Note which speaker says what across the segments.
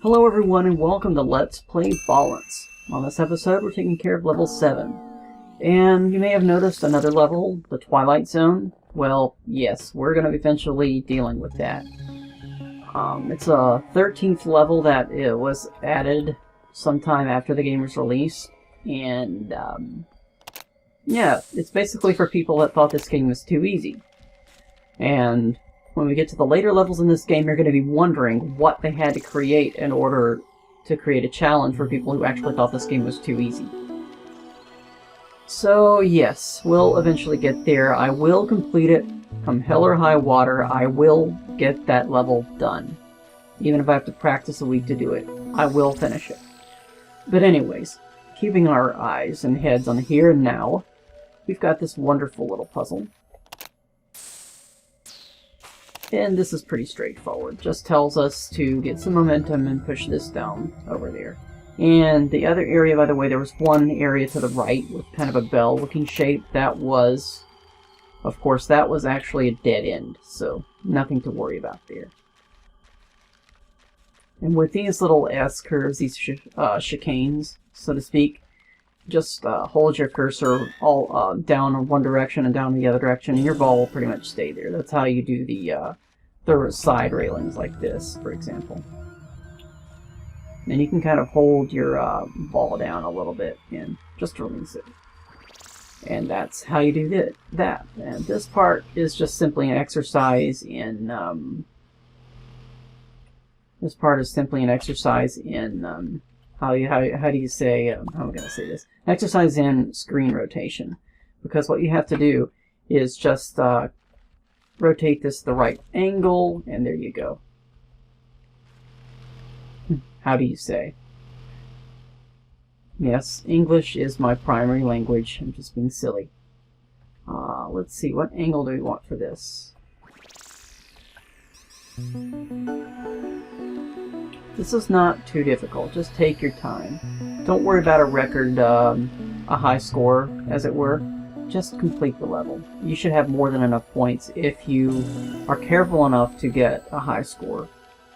Speaker 1: Hello everyone and welcome to Let's Play Ballance. On this episode we're taking care of level 7. And you may have noticed another level, the Twilight Zone. Well, yes, we're going to be eventually dealing with that. It's a 13th level that was added sometime after the game was released. And, yeah, it's basically for people that thought this game was too easy. And when we get to the later levels in this game, you're going to be wondering what they had to create in order to create a challenge for people who actually thought this game was too easy. So, yes, we'll eventually get there. I will complete it. Come hell or high water, I will get that level done. Even if I have to practice a week to do it, I will finish it. But anyways, keeping our eyes and heads on the here and now, we've got this wonderful little puzzle. And this is pretty straightforward. Just tells us to get some momentum and push this down over there. And the other area, by the way, there was one area to the right with kind of a bell-looking shape. That was, of course, that was actually a dead end. So nothing to worry about there. And with these little S-curves, these chicanes, so to speak, just hold your cursor all down in one direction and down in the other direction, and your ball will pretty much stay there. That's how you do the side railings like this, for example. And you can kind of hold your ball down a little bit and just release it. And that's how you do that. And this part is just simply an exercise in how do you say, how am I going to say this? Exercise in screen rotation. Because what you have to do is just rotate this the right angle, and there you go. How do you say? Yes, English is my primary language. I'm just being silly. Let's see, what angle do we want for this? This is not too difficult. Just take your time. Don't worry about a record, a high score, as it were. Just complete the level. You should have more than enough points if you are careful enough to get a high score.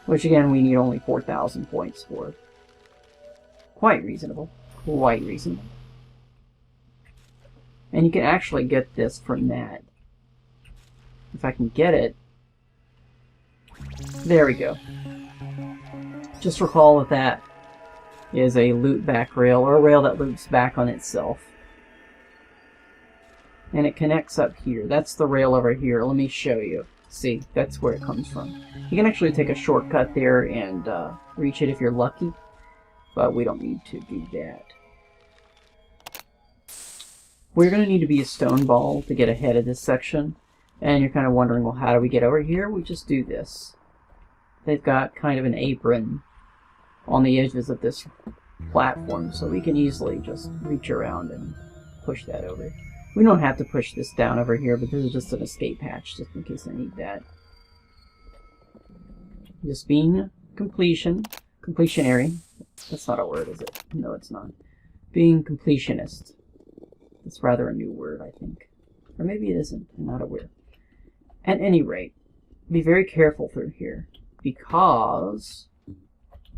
Speaker 1: Which, again, we need only 4,000 points for. Quite reasonable. Quite reasonable. And you can actually get this from that. If I can get it. There we go. Just recall that that is a loop back rail, or a rail that loops back on itself. And it connects up here. That's the rail over here. Let me show you. See, that's where it comes from. You can actually take a shortcut there and reach it if you're lucky, but we don't need to do that. We're going to need to be a stone ball to get ahead of this section, and you're kind of wondering, well, how do we get over here? We just do this. They've got kind of an apron on the edges of this platform, so we can easily just reach around and push that over. We don't have to push this down over here, but this is just an escape hatch, just in case I need that. Just being completionary. That's not a word, is it? No, it's not. Being completionist. It's rather a new word, I think. Or maybe it isn't. I'm not aware. At any rate, be very careful through here, because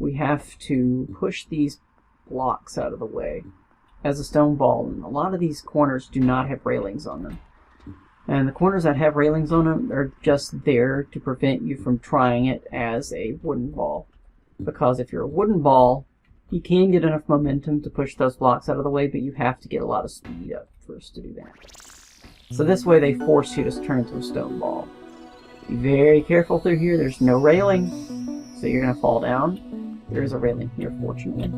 Speaker 1: we have to push these blocks out of the way as a stone ball, and a lot of these corners do not have railings on them. And the corners that have railings on them are just there to prevent you from trying it as a wooden ball. Because if you're a wooden ball, you can get enough momentum to push those blocks out of the way, but you have to get a lot of speed up first to do that. So this way they force you to turn into a stone ball. Be very careful through here. There's no railing, so you're going to fall down. There is a railing here, fortunately.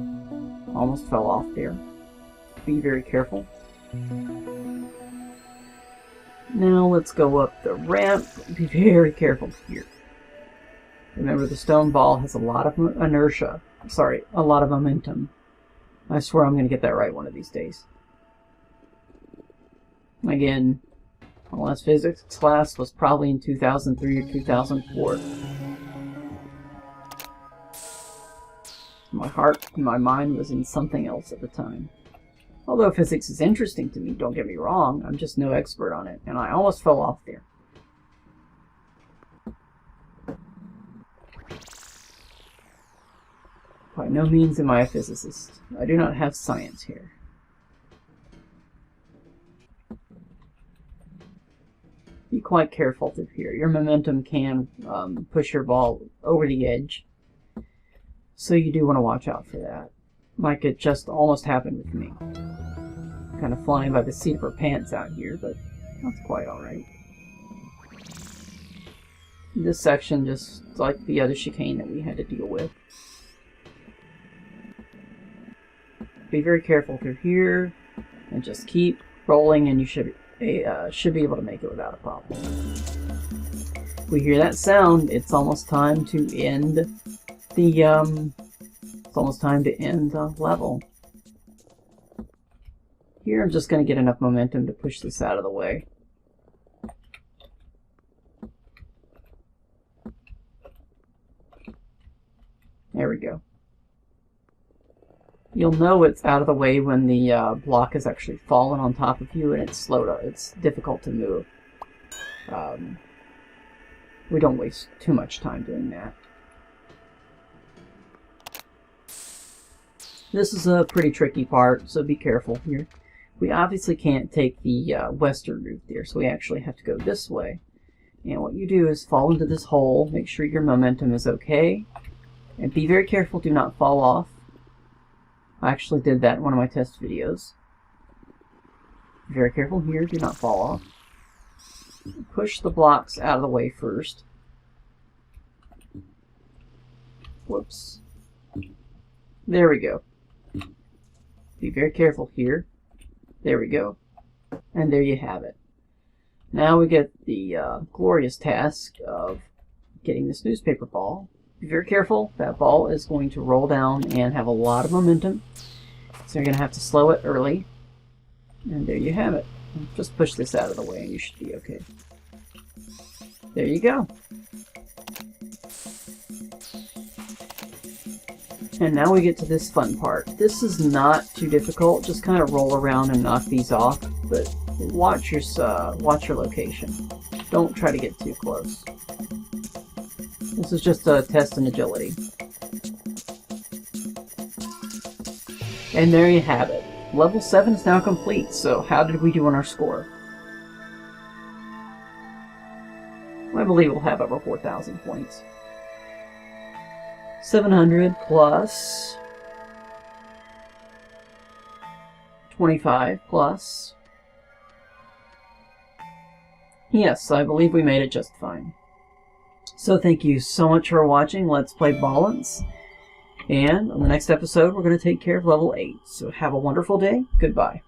Speaker 1: Almost fell off there. Be very careful. Now let's go up the ramp. Be very careful here. Remember, the stone ball has a lot of inertia. Sorry, a lot of momentum. I swear I'm going to get that right one of these days. Again, my last physics class was probably in 2003 or 2004. My heart and my mind was in something else at the time. Although physics is interesting to me, don't get me wrong, I'm just no expert on it, and I almost fell off there. By no means am I a physicist. I do not have science here. Be quite careful through here. Your momentum can push your ball over the edge. So you do want to watch out for that. Like it just almost happened with me. Kind of flying by the seat of her pants out here, but that's quite alright. This section, just like the other chicane that we had to deal with. Be very careful through here, and just keep rolling, and you should be able to make it without a problem. We hear that sound. It's almost time to end the level. Here, I'm just going to get enough momentum to push this out of the way. There we go. You'll know it's out of the way when the block has actually fallen on top of you and it's slow to, it's difficult to move. We don't waste too much time doing that. This is a pretty tricky part, so be careful here. We obviously can't take the western route there, so we actually have to go this way. And what you do is fall into this hole, make sure your momentum is okay, and be very careful, do not fall off. I actually did that in one of my test videos. Be very careful here, do not fall off. Push the blocks out of the way first. Whoops. There we go. Be very careful here. There we go. And there you have it. Now we get the glorious task of getting this newspaper ball. Be very careful. That ball is going to roll down and have a lot of momentum. So you're going to have to slow it early. And there you have it. Just push this out of the way and you should be okay. There you go. And now we get to this fun part. This is not too difficult. Just kind of roll around and knock these off. But watch your location. Don't try to get too close. This is just a test in agility. And there you have it. Level 7 is now complete, so how did we do on our score? I believe we'll have over 4,000 points. 700 plus 25 plus... Yes, I believe we made it just fine. So thank you so much for watching Let's Play Ballance. And on the next episode, we're going to take care of level 8. So have a wonderful day. Goodbye.